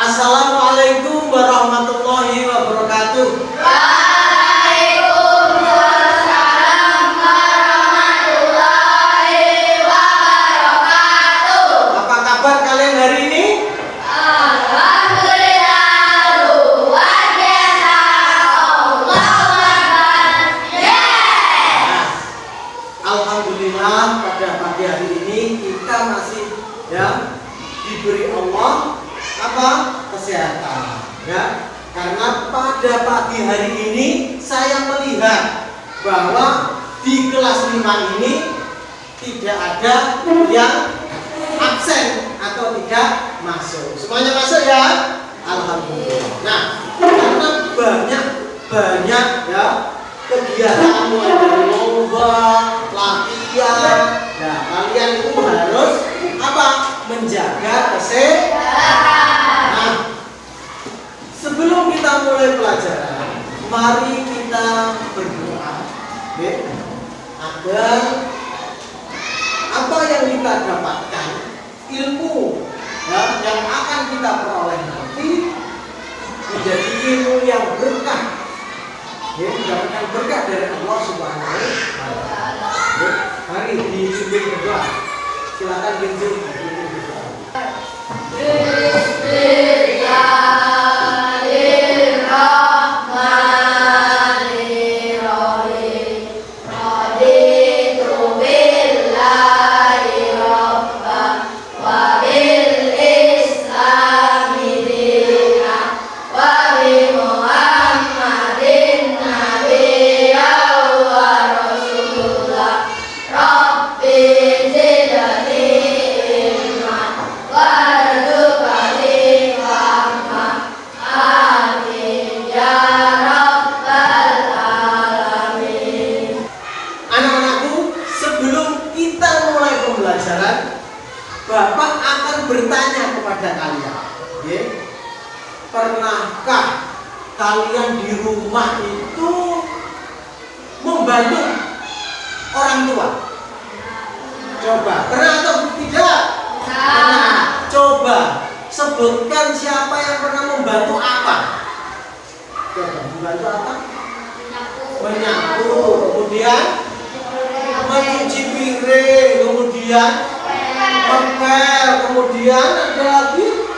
Assalamualaikum warahmatullahi wabarakatuh. Waalaikumsalam warahmatullahi wabarakatuh. Apa kabar kalian hari ini? Alhamdulillah luar biasa. Allahu Akbar. Nah, alhamdulillah pada pagi hari ini kita masih diberi Allah kesehatan, karena pada pagi hari ini saya melihat bahwa di kelas 5 ini tidak ada yang absen atau tidak masuk. Semuanya masuk ya? Alhamdulillah. Nah, karena banyak kegiatan mulai dari lomba, latihan. Nah, kalian itu harus menjaga kesehatan. Nah, sebelum kita mulai pelajaran, mari kita berdoa agar apa yang kita dapatkan, ilmu yang akan kita peroleh nanti menjadi ilmu yang berkah, mendapatkan berkah dari Allah Subhanahu wa Ta'ala. Mari dipimpin berdoa. Silakan dipimpin berdoa. Bapak akan bertanya kepada kalian, pernahkah kalian di rumah itu membantu orang tua? Coba, pernah atau tidak? Pernah. Coba sebutkan siapa yang pernah membantu apa? Coba, membantu apa? Menyapu, kemudian mencuci piring, kemudian ngepel, kemudian ada lagi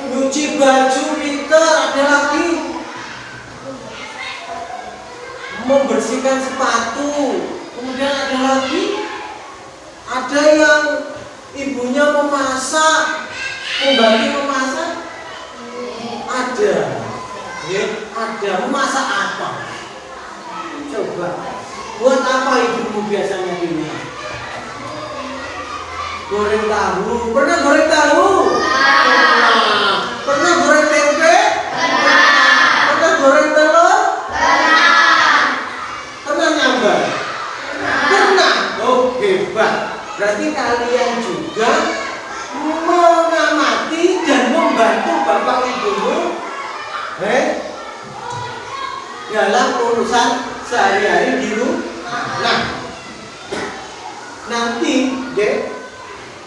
nyuci baju, pinter, ada lagi membersihkan sepatu, kemudian ada lagi ada yang ibunya memasak, membantu memasak, ada memasak apa? Coba, buat apa ibumu biasanya ini? Goreng tahu. Pernah goreng tahu? Pernah. Pernah goreng tempe? Pernah. Pernah goreng telur? Pernah. Pernah nyambal? Pernah. Oh, hebat. Berarti kalian juga mengamati dan membantu bapak ibumu dalam urusan sehari-hari di rumah. Nah, nanti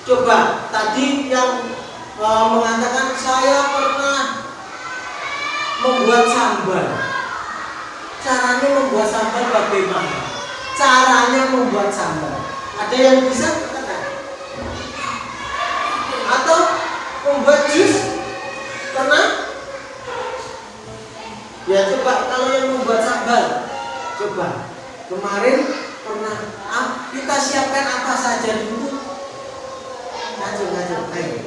coba tadi yang mengatakan saya pernah membuat sambal. Caranya membuat sambal bagaimana? Caranya membuat sambal. Ada yang bisa katakan? Atau membuat jus? Pernah? Ya coba kalau yang membuat sambal, coba kemarin pernah kita siapkan apa saja dulu. Ngaju, ayo.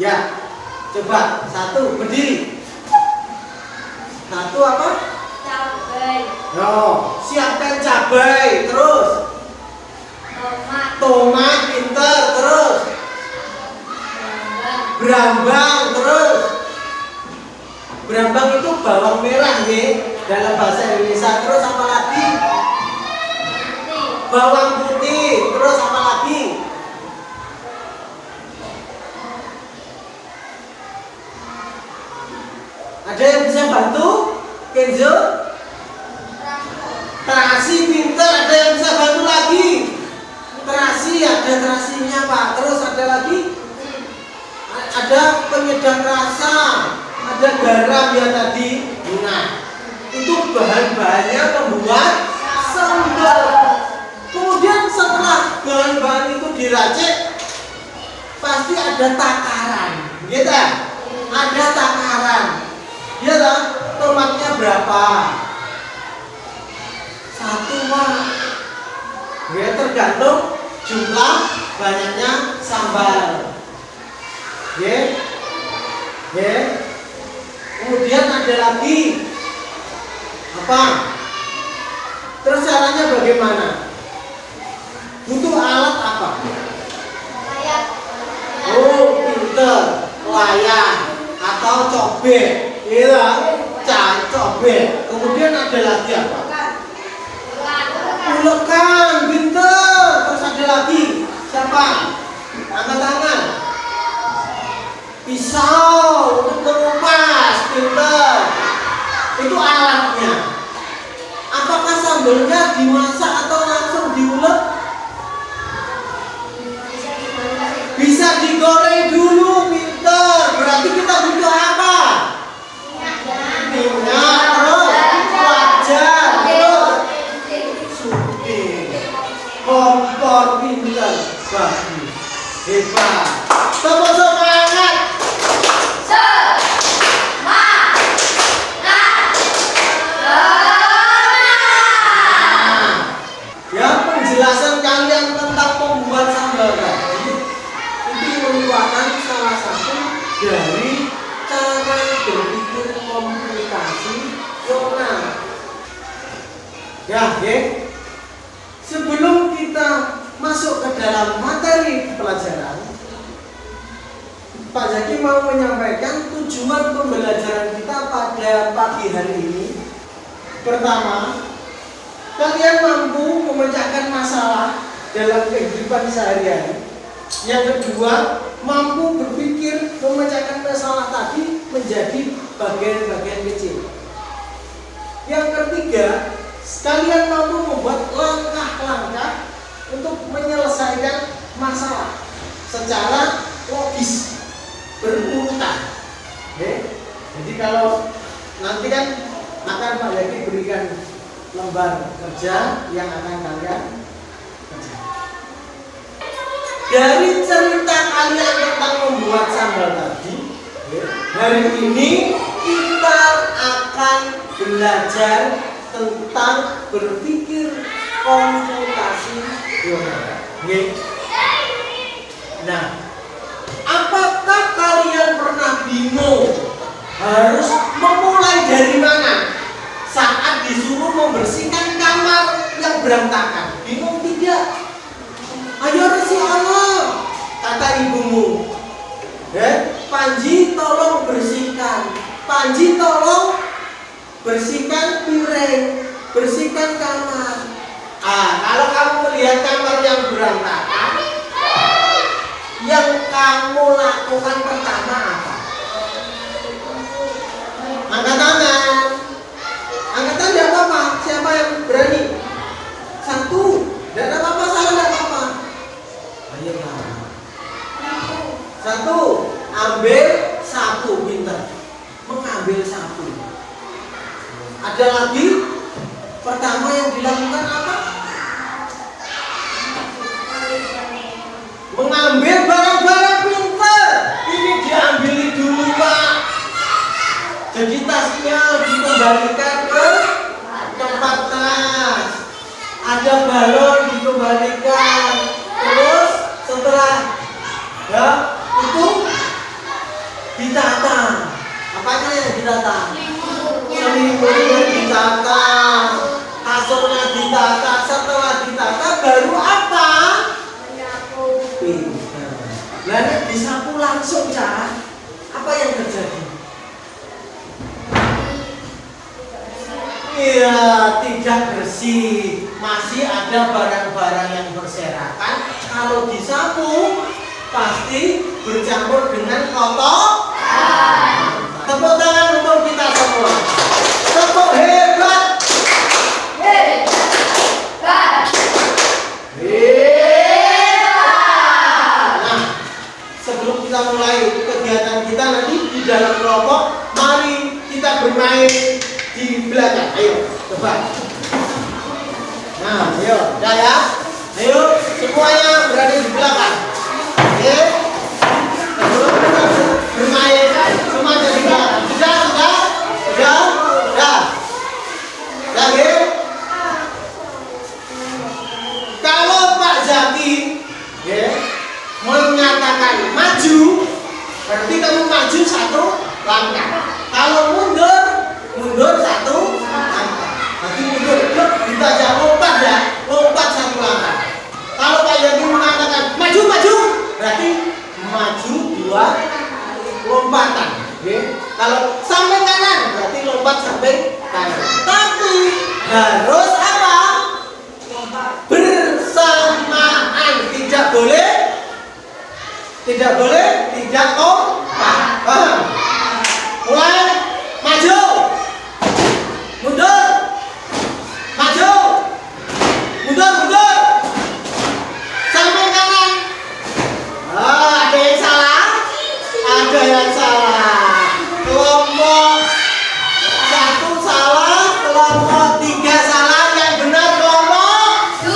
Ya, coba satu berdiri. Satu apa? Cabai. Siapkan cabai, terus tomat pinter, terus berambang, terus berambang itu bawang merah dalam bahasa Indonesia. Terus apa lagi? Bawang putih. Terus apa lagi? Ada yang bisa bantu? Kenzo? Terasi pinter. Ada yang bisa bantu lagi? Terasi, ada terasinya Pak. Terus ada lagi? penyedap rasa, ada garam ya tadi. Nah, itu bahan-bahannya membuat sambal. Kemudian setelah bahan-bahan itu diracik, pasti ada takaran, gitu? Ada takaran. Ya kan? Tomatnya berapa? Satu, Pak. Ya, tergantung jumlah banyaknya sambal. Ya. Ya. Kemudian ada lagi apa? Terus caranya bagaimana? Butuh alat apa? Oh, pinter, layar atau cobek, iya, cobek. Kemudian ada lagi apa? Ulekan, pinter. Terus ada lagi siapa? Angkat tangan. Pisau untuk mengupas, pinter. Itu alatnya. Apakah sambalnya dimasak atau langsung diulek? Bisa digoreng dulu, pinter. Berarti kita butuh apa? Minyak, terus wajan, terus suting, kompor, pinter, bagus, hebat. Tepuk semangat. Ya, penjelasan kalian tentang pembuat sambal tadi itu merupakan salah satu dari cara berpikir komunikasi Yona. Ya, oke. Sebelum kita masuk ke dalam materi pelajaran, Pak Zaki mau menyampaikan tujuan pembelajaran kita pada pagi hari ini. Pertama, kalian mampu memecahkan masalah dalam kehidupan sehari-hari. Yang kedua, mampu berpikir memecahkan masalah tadi menjadi bagian-bagian kecil. Yang ketiga, kalian mampu membuat langkah-langkah untuk menyelesaikan masalah secara logis, berurutan. Oke? Jadi kalau nanti kan akan Pak Yaki berikan lembar kerja yang akan kalian kerja. Dari cerita kalian tentang membuat sambal tadi, hari ini kita akan belajar tentang berpikir konsultasi Yona. Nah, apakah kalian pernah bingung harus memulai dari mana saat disuruh membersihkan kamar yang berantakan? Bingung tidak? Ayo Resi Allah, kata ibumu. Panji tolong bersihkan. Panji tolong bersihkan piring, bersihkan kamar. Kalau kamu melihat kamar yang berantakan, yang kamu lakukan pertama apa? Angkat tangan. Angkat tangan tidak apa-apa. Siapa yang berani? Satu. Tidak apa-apa, salah tidak apa-apa. Ayo lah. Satu. Ambil sapu, pintar. Mengambil sapu. Ada lagi. Pertama yang dilakukan apa? Mengambil barang-barang, pintar. Ini diambil dulu, Pak. Jadi tasnya dikembalikan ke tempat tas. Ada balon dikembalikan. Terus setelah ya itu ditata. Apanya yang ditata? Selimutnya ditata, kasurnya ditata. Setelah ditata baru apa? Pintar. Lalu disapu langsung, Cak. Apa yang terjadi? Iya, tidak bersih. Masih ada barang-barang yang berserakan. Kalau disapu, pasti bercampur dengan kotor. Tepuk tangan untuk kita semua. Tepuk hebat. Hebat. Nah, sebelum kita mulai kegiatan kita dalam kelompok, mari kita bermain di belakang. Ayo, coba. Nah, ayo, udah ya. Ayo, semuanya berada di belakang. Oke. Sebelum kita bermain, semua ada di belakang. Sudah. Oke. Kalau Pak Zaki, ya, menyatakan maju, berarti kamu maju satu langkah. Kalau mundur satu langkah. Nanti mundur, kita jangan lompat ya, lompat satu langkah. Kalau Pak Zaki mengatakan maju, berarti maju dua lompatan. Oke. Kalau sampai kanan, berarti lompat sampai kanan. Tapi harus apa? Bersamaan, tidak boleh tidak kompak. Paham? Mulai, maju, mundur, maju, mundur, sampai kanan. Ada yang salah, kelompok 1 salah, kelompok 3 salah, yang benar kelompok 2.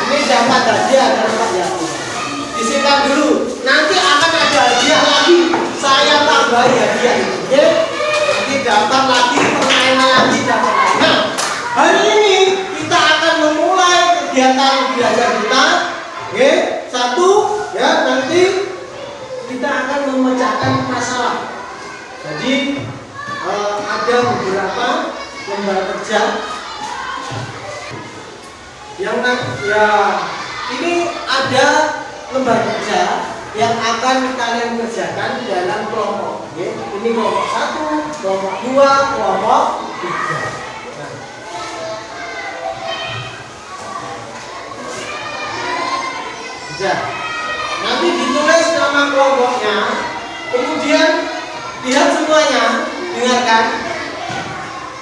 Ini dapat hadiah dari Pak Yati. Disimpan dulu, nanti akan ada hadiah lagi. Saya tambahi hadiah itu, oke? Nanti dapat lagi, permainan lagi dapat lagi. Nah, hari ini kita akan memulai kegiatan belajar kita. Oke, 1 ya, nanti kita akan memecahkan masalah. Jadi ada beberapa lembar kerja yang ini ada lembar kerja yang akan kalian kerjakan dalam kelompok. Oke, ini kelompok 1, kelompok 2, kelompok 3. Nanti ditulis nama kelompoknya, kemudian lihat semuanya, dengarkan,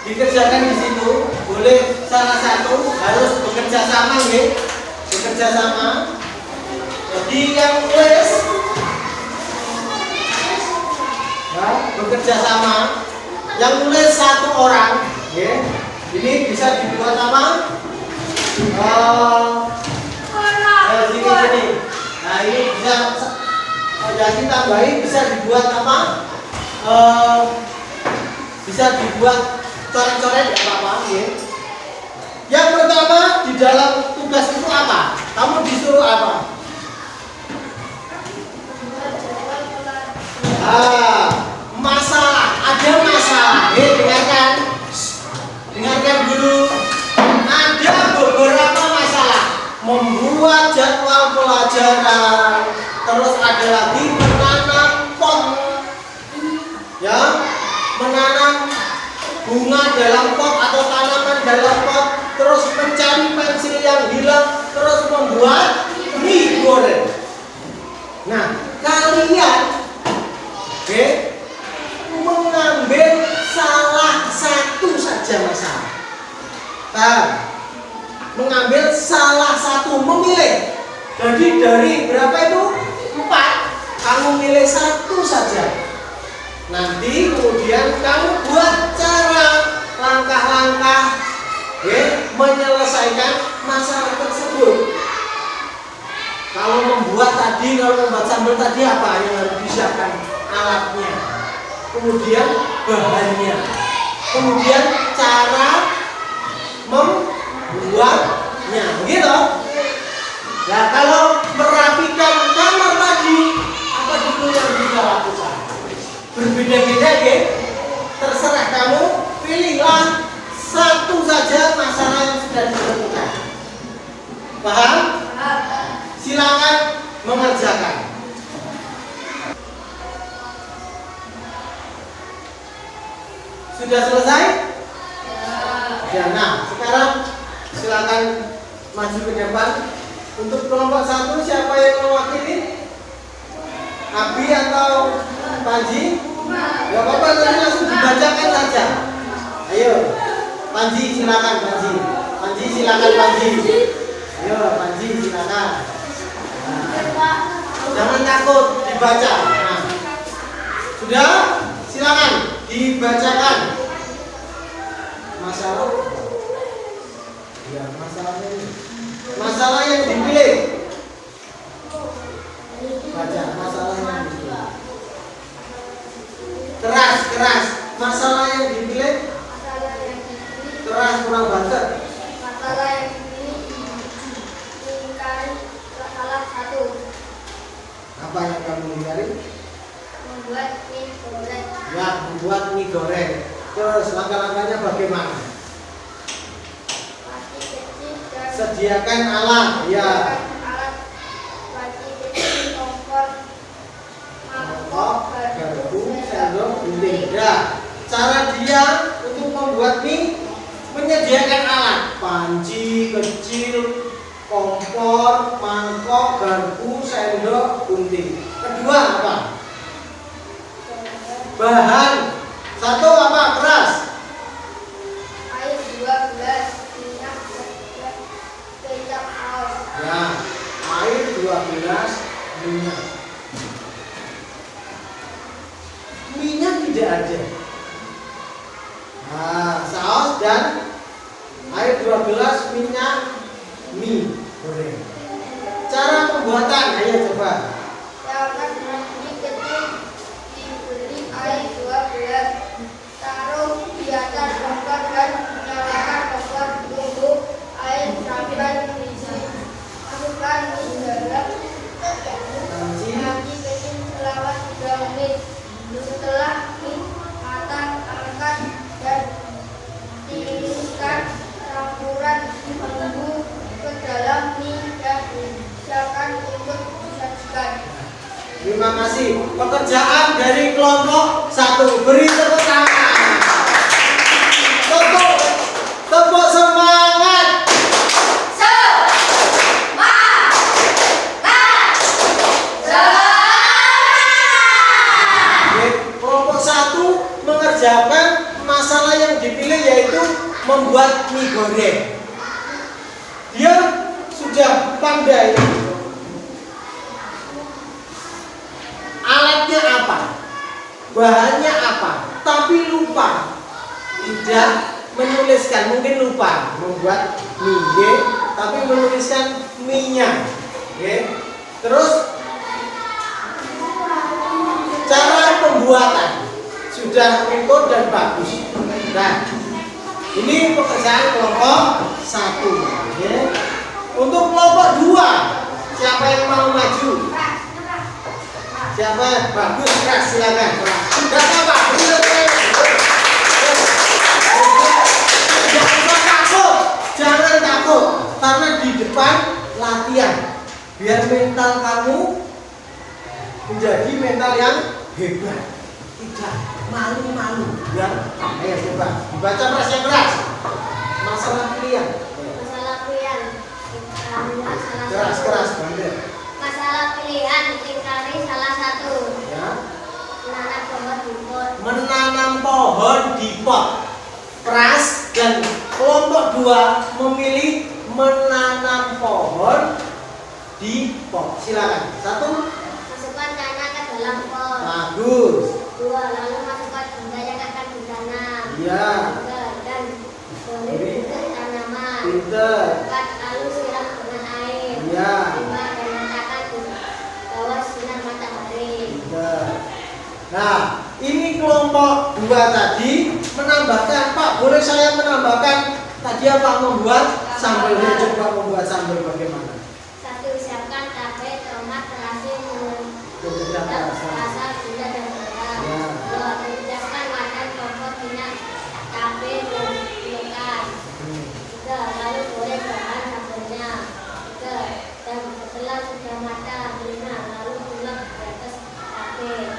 dikerjakan di situ. Boleh salah satu harus bekerja sama, ya, bekerja sama. Jadi yang tulis, ya, bekerja sama. Yang tulis 1 orang, ya. Ini bisa dibuat apa? Sini. Nah, ini bisa jadi tambahin, bisa dibuat apa? Bisa dibuat coret-coret, ya apa-apa, ya. Yang pertama di dalam tugas itu apa? Kamu disuruh apa? Masalah, ada masalah. Dengarkan dulu. Ada beberapa masalah. Membuat jadwal pelajaran, terus ada lagi menanam pot, ya, menanam bunga dalam pot atau tanaman dalam pot, terus mencari pensil yang hilang, terus membuat mie goreng. Nah, kalian, mengambil salah satu saja masalah. Mengambil salah satu, memilih. Jadi dari berapa itu? 4. Kamu milih 1 saja. Nanti kemudian kamu buat cara, langkah-langkah, menyelesaikan masalah tersebut. Kalau membuat sambal tadi apa yang harus disiapkan? Alatnya, kemudian bahannya, kemudian cara membuatnya, begitu. Nah, kalau merapikan kamar tadi, apa dulu yang bisa lakukan? Berbeda-beda, ya. Terserah kamu, pilihlah 1 saja masalah yang sudah ditentukan. Paham? Silakan mengerjakan. Sudah selesai? Ya, nah, sekarang silakan maju ke depan. Untuk kelompok 1, siapa yang mewakili? Abi atau Panji? Ya apa-apa, nanti langsung dibacakan saja. Ayo, Panji silakan, Panji. Panji silakan, Panji. Ayo, Panji silakan. Nah, jangan takut dibaca. Nah. Sudah? Silakan dibacakan. Masalah. Ya, masalahnya ini. Masalah yang dipilih. Baca masalah yang dipilih. Keras. Masalah yang dipilih. Keras kurang banget. Masalah yang dipilih ingkari salah satu. Apa yang kamu ingkari? Membuat mie goreng. Ya, membuat mie goreng. Terus langkah-langkahnya bagaimana? Waci kecil dan Sediakan alat. Ya. alat waci kecil, kompor, mangkok, Garpu, sendok, gunting. Ya. Cara dia untuk membuat mie menyediakan alat. Panci kecil, kompor, mangkok, garpu, sendok, gunting. Kedua apa? Bahan. Satu apa? Keras. air 2 gelas, minyak 1 kecap saus. Ya. Air 2 gelas, minyak. Minyak tidak ada. Nah, saus dan air 2 gelas, minyak, mie goreng. Cara pembuatan, ayo coba. Siapkan mie kecil, diberi air 2 gelas, taruh di atas kompor dan nyalakan kompor, tunggu air sampai mendidih. Masukkan mie dalam panci kecil selama 3 menit. Setelah mie matang, angkat dan tiriskan campuran bumbu ke dalam mie dan siapkan untuk disajikan. Terima kasih. Pekerjaan dari kelompok 1. Beri tepuk tangan. Tepuk semangat. Kelompok 1 mengerjakan masalah yang dipilih yaitu membuat mie goreng. Dia sudah pandai. Alatnya apa? Bahannya apa? Tapi lupa. Tidak menuliskan, mungkin lupa membuat mie, tapi menuliskan mie-nya. Terus cara pembuatan sudah utuh dan bagus. Nah, ini pekerjaan kelompok 1. Untuk kelompok 2, siapa yang mau maju? Siapa? Bagus, keras, silakan. Enggak apa-apa. Jangan takut, karena di depan latihan. Biar mental kamu menjadi mental yang hebat. Tidak malu-malu. Ya, ayo coba dibaca keras yang keras. Masalah pilihan. Masalah pilihan. Keras, bandel. Masalah pilihan ingkari salah satu. Ya. Menanam pohon di pot. Menanam pohon di pot. Keras, dan kelompok 2 memilih menanam pohon di pot. Silakan. 1. Masukkan tanah ke dalam pot. Bagus. 2. Lalu masukkan benda yang akan ditanam. Iya. 3. Dan beri pupuk tanaman. Pinter. 4. Lalu siram dengan air. Iya. 5. Dan letakkan di bawah sinar matahari. Pinter. Nah, ini kelompok 2 tadi menambahkan, Pak, boleh saya menambahkan tadi apa? Membuat sambal. Coba membuat sambal bagaimana? 1. Siapkan cabai, tomat, terasi, Kemudian rasa, gula, dan garam. Ya. 2. Siapkan wajan, kompor, minyak, cabai, dan kulkas. 3. Lalu goreng bahan sambalnya. 3. Dan setelah sudah matang. 5. Lalu tulang di atas cabai.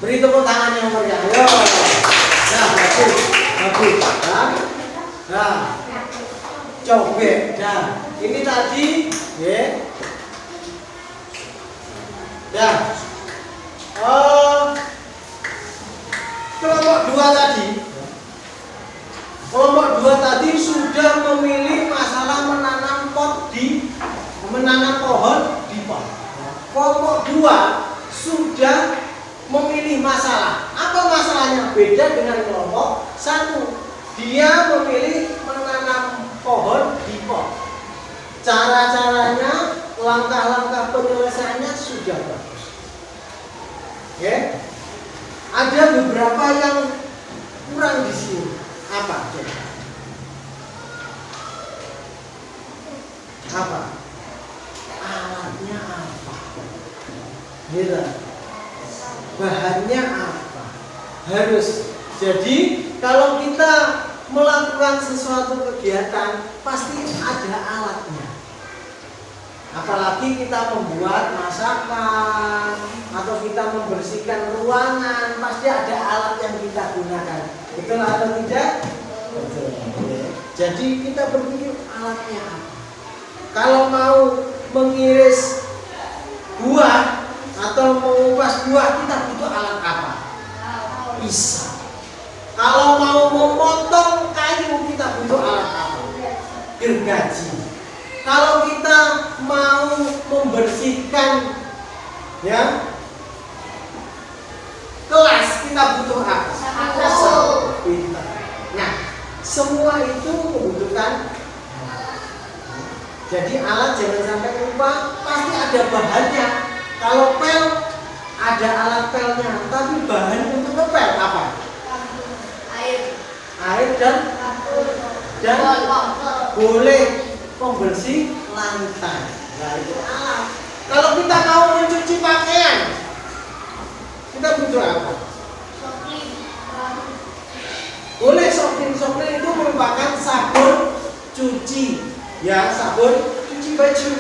Beri tepuk tangan yang meriah. Ayo. Nah, bagus. Nah, cobek. Nah, ini tadi, ya. Nah, kelompok 2 tadi sudah memilih masalah menanam pohon di pot. Kelompok 2 sudah memilih masalah. Apa masalahnya? Beda dengan kelompok satu. Dia memilih menanam pohon di pot. Cara-caranya, langkah-langkah penyelesaiannya sudah bagus. Oke? Ada beberapa yang kurang di sini. Apa? Apa? Alatnya apa? Gitu. Bahannya apa? Harus. Jadi kalau kita melakukan sesuatu kegiatan pasti ada alatnya. Apalagi kita membuat masakan atau kita membersihkan ruangan, pasti ada alat yang kita gunakan. Betul atau tidak? Betul. Jadi kita berpikir alatnya apa? Kalau mau mengiris buah atau mengupas buah, kita butuh alat apa? Pisau. Kalau mau memotong kayu, kita butuh alat apa? Gergaji. Kalau kita mau membersihkan ya kelas, kita butuh apa? Sapu. Pintar. Nah, semua itu membutuhkan. Jadi alat jangan sampai lupa, pasti ada bahannya. Kalau pel ada alat pelnya, tapi bahan untuk ngepel apa? Air dan boleh pembersih lantai. Nah, itu alat. Kalau kita mau mencuci pakaian, kita butuh apa? Boleh softlin itu merupakan sabun cuci. Ya, sabun cuci baju.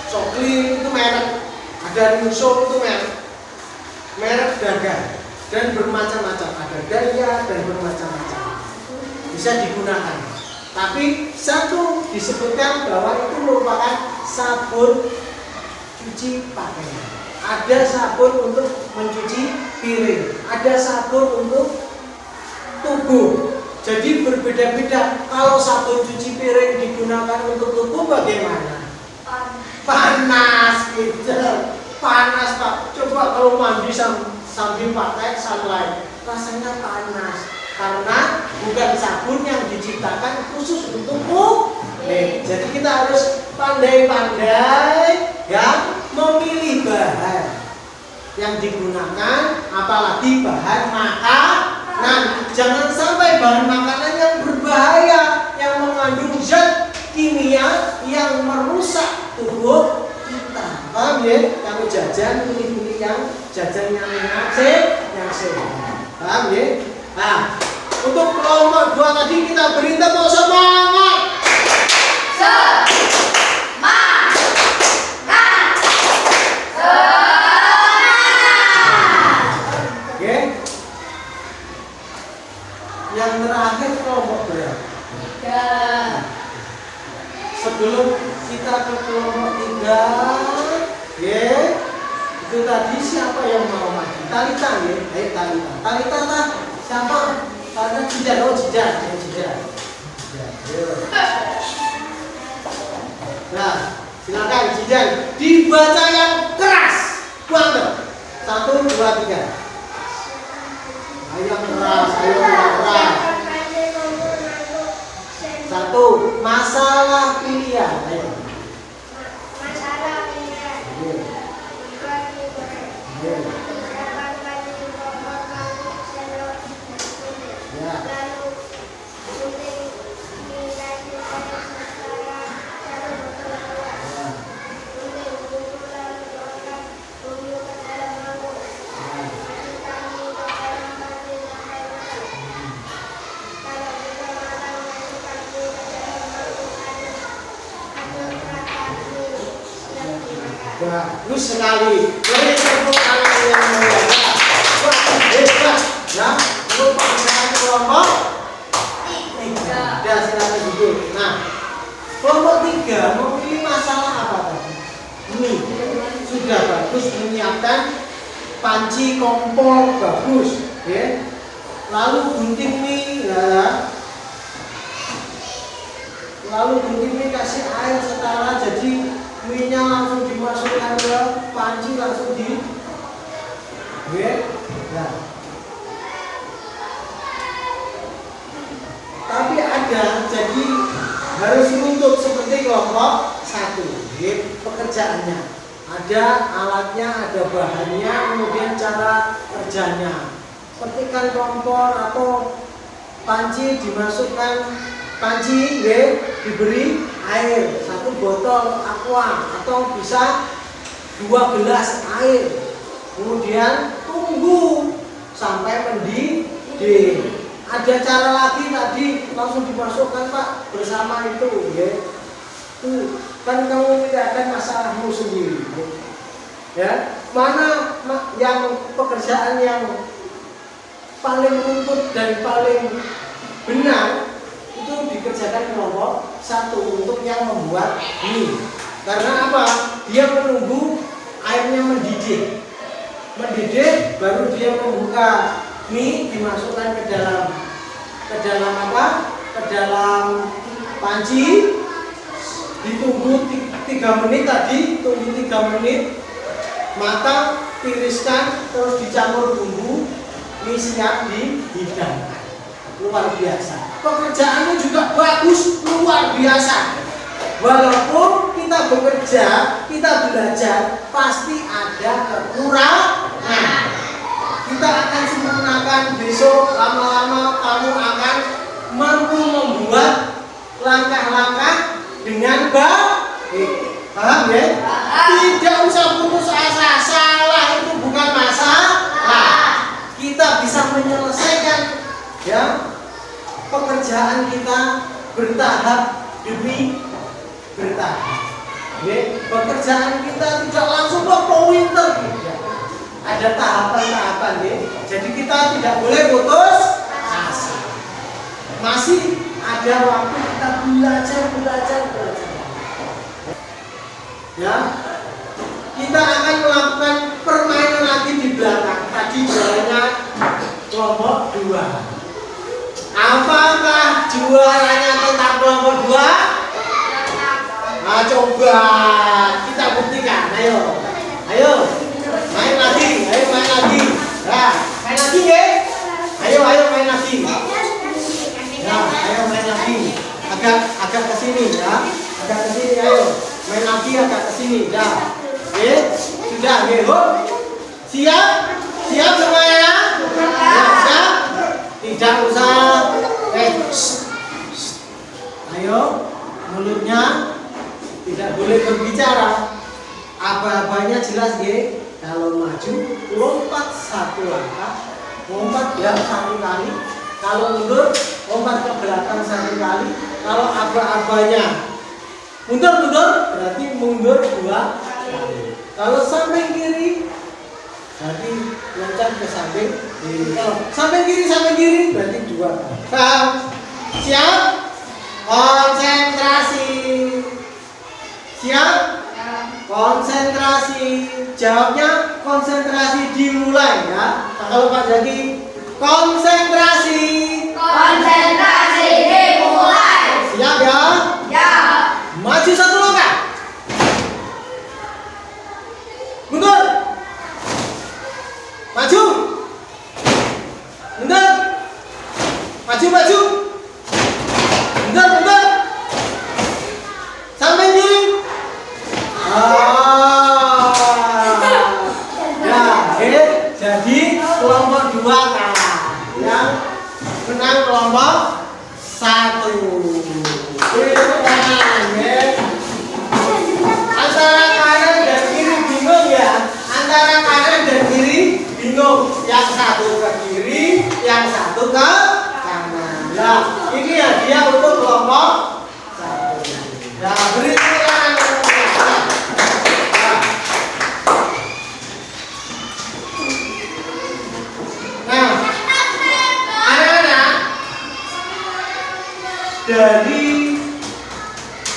Softlin itu merek. Ada Muso itu merek dagang dan bermacam-macam. Ada Daya dan bermacam-macam. Bisa digunakan. Tapi satu disebutkan bahwa itu merupakan sabun cuci pakaian. Ada sabun untuk mencuci piring, ada sabun untuk tubuh. Jadi berbeda-beda. Kalau sabun cuci piring digunakan untuk tubuh bagaimana? Panas gitu. Panas Pak. Coba kalau mandi sambil pakai sunlight, rasanya panas. Karena bukan sabun yang diciptakan khusus untuk kulit. Jadi kita harus pandai-pandai ya memilih bahan yang digunakan, apalagi bahan makanan. Jangan sampai bahan makanan yang berbahaya, yang mengandung zat kimia yang merusak tubuh kita. Paham ya? Kamu jajan, pilih-pilih yang jajan yang sehat. Paham ya? Nah, untuk kelompok 2 tadi kita beri tepuk semangat. Oke. Yang terakhir kelompok berapa? 3. Sebelum kita ke kelompok 3, ya, itu tadi siapa yang mau maju? Talita ya? Ayo Talita. Talita lah. Siapa? Karena Jidan. Oh Jidan. Nah, silakan Jidan. Dibaca yang keras banget. 1, 2, 3. Ayo keras. 1. Masalah pilihan. Ayo. Bagus sekali. Beri tepuk tangan yang mulia. Wah, hebat. Ya, untuk penggunaan kelompok 3. Ya, silakan duduk. Nah, kelompok 3 memilih masalah apa tadi? Ini sudah bagus menyiapkan panci kompor bagus, ya. Lalu gunting mie, ya. Lalu gunting mie kasih air setara, jadi mie-nya langsung dimasukkan ke panci, langsung Nggih. Ya. Tapi ada, jadi harus menuntut seperti kelompok 1. Nggih, pekerjaannya. Ada alatnya, ada bahannya, kemudian cara kerjanya. Seperti kan kompor atau panci dimasukkan panci, nggih, diberi air 1 botol aqua atau bisa 2 gelas air. Kemudian tunggu sampai mendidih. Ada cara lagi tadi langsung dimasukkan Pak bersama itu, ya. Kan kamu tidak akan masalahmu sendiri. Ya, mana yang pekerjaan yang paling runtut dan paling benar itu dikerjakan kelompok 1 untuk yang membuat mie. Karena apa? Dia menunggu airnya mendidih. Mendidih baru dia membuka mie, dimasukkan ke dalam apa? Ke dalam panci. Ditunggu 3 menit tadi, tunggu 3 menit. Matang, tiriskan, terus dicampur bumbu, mie siap dihidangkan. Luar biasa. Pekerjaannya juga bagus, luar biasa. Walaupun kita bekerja, kita belajar, pasti ada kekurangan. Kita akan sempurnakan besok, lama-lama kamu akan mampu membuat langkah-langkah dengan baik. Paham ya? Tidak usah putus asa, salah itu bukan masalah. Kita bisa menyelesaikan ya pekerjaan kita bertahap demi bertahap. Ya, pekerjaan kita tidak langsung ke pointer. Ada tahapan-tahapan ya. Jadi kita tidak boleh putus asa. Masih ada waktu kita belajar. Ya. Kita akan melakukan permainan lagi di belakang. Tadi juaranya kelompok 2. Apakah juaranya tentang kelompok 2? Nah, coba kita buktikan. Ayo. Main lagi. Nah, main lagi ya. Ayo main lagi. Ya, ayo main lagi. Agak ke sini ya. Agak ke sini ayo. Main lagi agak ke sini. Ya. Oke, sudah nggih, Siap? Siap semuanya? Ya, siap? Tidak usah. Ayo, mulutnya tidak boleh berbicara. Apa-apanya jelas nggih. Kalau maju, lompat 1 langkah, lompat ya 1 kali. Kalau mundur, lompat ke belakang 1 kali. Kalau aba-abanya mundur, berarti mundur 2 kali. Kalau samping kiri, berarti loncat ke samping kiri. Kalau samping kiri, berarti 2 kali. Paham? Siap? Konsentrasi. Siap? Konsentrasi. Jawabnya konsentrasi dimulai ya. Nah, kalau Pak Zaki, konsentrasi dimulai. Siap ya? Ya. Maju 1 langkah. Mundur. Maju. Mundur. Maju. Mundur. Sampai kiri. Jadi kelompok 2 kalah. Yang menang kelompok 1. Antara kanan dan kiri bingung ya. Yang 1 ke kiri, yang 1 ke kanan. Nah, ini hadiah untuk kelompok 1. Nah, beri tepuk tangan. Nah, anak-anak, dari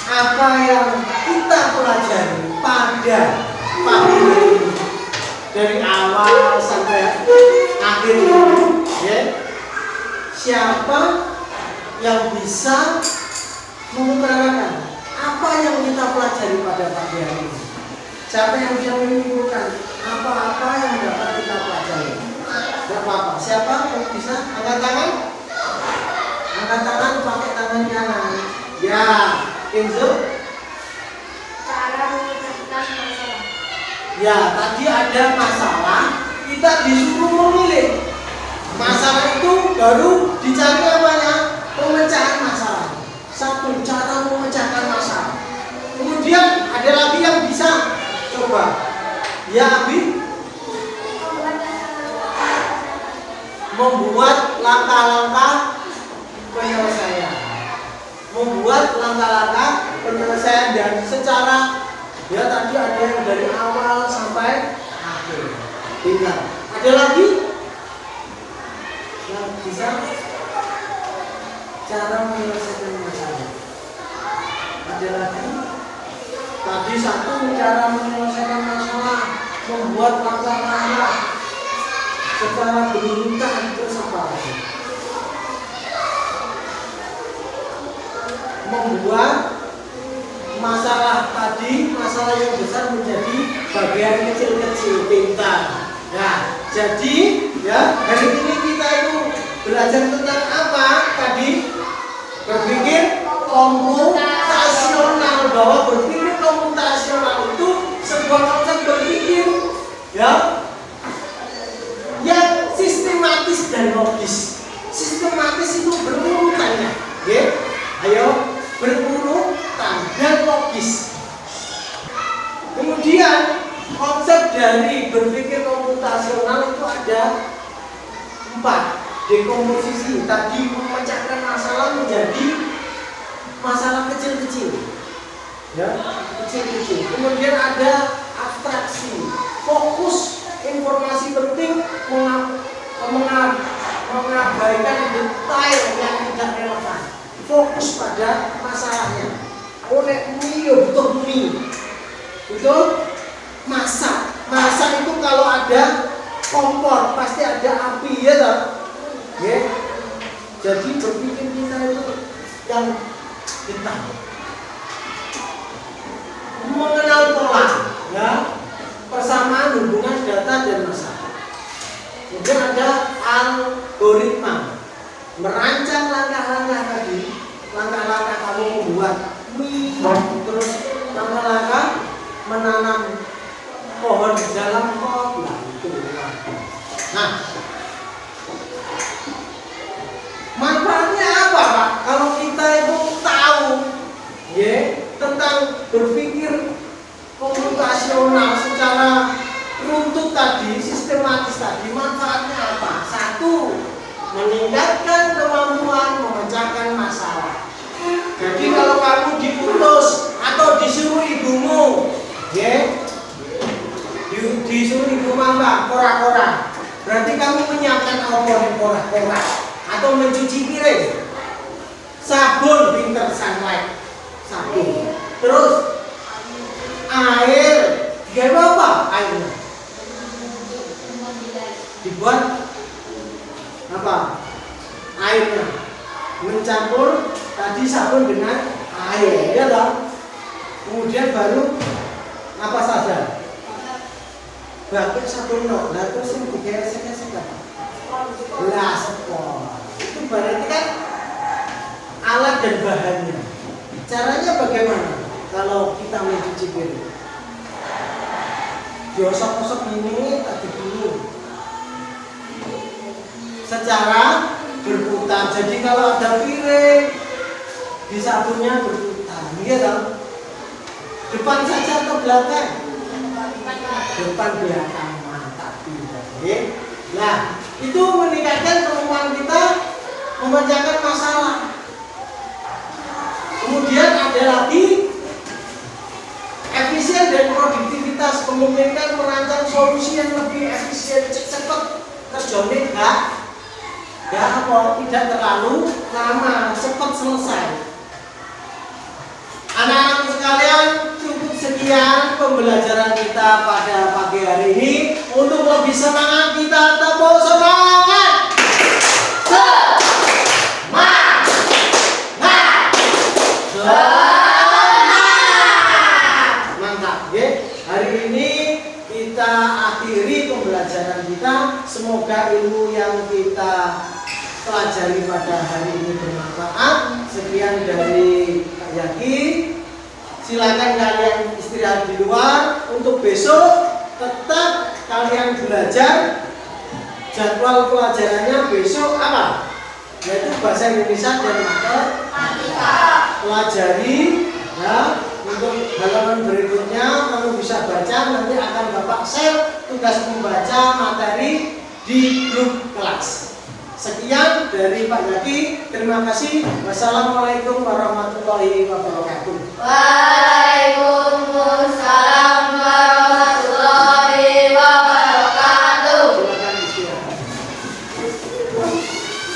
apa yang kita pelajari pada pagi ini, dari awal sampai akhir ini, ya, siapa yang bisa mengutarakan apa yang kita pelajari pada pagi hari ini? Siapa yang bisa menyimpulkan apa-apa yang dapat kita pelajari. Gak apa-apa. Siapa yang bisa angkat tangan? Angkat tangan pakai tangan kanan. Ya, Kenzo. Cara menyelesaikan masalah. Ya, tadi ada masalah, kita disuruh memilih. Masalah itu baru dicari apanya? Pemecahan masalah. Satu cara memecahkan masalah. Kemudian ada lagi yang bisa coba. Ya, Abi. Membuat langkah-langkah penyelesaian. Membuat langkah-langkah penyelesaian dan secara ya tadi ada yang dari awal sampai akhir. Tinggal. Ada lagi yang bisa cara menyelesaikan masalah. Ada lagi. Tadi satu cara menyelesaikan masalah, membuat langkah-langkah secara berurutan. Terus apa lagi? Membuat masalah tadi, masalah yang besar menjadi bagian kecil-kecil. Pintar. Nah, jadi ya hari ini kita itu belajar tentang apa tadi? Berpikir komputasional. Bahwa berpikir komputasional itu sebuah konsep berpikir ya yang sistematis dan logis. Sistematis itu berurutannya, ya. Ayo berurutan dan logis. Kemudian konsep dari berpikir komputasional itu ada 4. Dekomposisi. Tadi memecahkan masalah menjadi masalah kecil-kecil, ya, kecil-kecil. Kemudian ada abstraksi. Fokus informasi penting, mengabaikan detail yang tidak relevan. Fokus pada masalahnya. Oleh mie butuh mie, betul? Masak itu kalau ada kompor pasti ada api, ya toh? Ya. Jadi berpikir kita itu yang kita mengenal pola, ya, persamaan hubungan data dan masalah. Kemudian ada algoritma, merancang langkah-langkah tadi, langkah-langkah kamu membuat mie, terus langkah-langkah menanam pohon di dalam pot, nah itu. Nah, manfaatnya apa, Pak? Kalau kita itu tahu, ya, tentang berpikir komputasional secara runtut tadi, sistematis tadi, manfaatnya apa? 1. Meningkatkan kemampuan memecahkan masalah. Jadi kalau kamu diputus atau disuruh ibumu, ya, disuruh ibu mama kora-kora, berarti kamu menyiapkan kora-kora atau mencuci piring, sabun, pinter sunlight, sabun, terus air, gak apa airnya dibuat apa? Airnya mencampur tadi sabun dengan air, ya toh? Kemudian baru apa saja? Batuk sabun no, nah terus yang digesek-gesek apa? Lah spons. Itu berarti kan alat dan bahannya. Caranya bagaimana? Kalau kita mencuci piring, diosok-osok ini tadi dulu secara berputar. Jadi kalau ada piring di sabunnya berputar, iya dong. Depan saja atau belakang? Depan belakang, mantap. Oke. Nah, itu meningkatkan kemampuan kita memecahkan masalah. Kemudian ada lagi efisien dan produktivitas, memungkinkan merancang solusi yang lebih efisien, cepat kerjanya tidak terlalu lama, cepat selesai. Anak-anak sekalian, cukup sekian pembelajaran kita pada pagi hari ini. Untuk lebih semangat kita tepuk semangat. Mantap, ya. Hari ini kita kita akhiri pembelajaran kita. Semoga ilmu yang kita pelajari pada hari ini bermanfaat. Sekian dari Kak Yaki. Silakan kalian istirahat di luar. Untuk besok tetap kalian belajar. Jadwal pelajarannya besok apa? Yaitu bahasa Indonesia dan matematika. Pelajari ya. Untuk halaman berikutnya kamu bisa baca, nanti akan Bapak share tugas membaca materi di grup kelas. Sekian dari Pak Yaki. Terima kasih. Wassalamualaikum warahmatullahi wabarakatuh. Waalaikumsalam.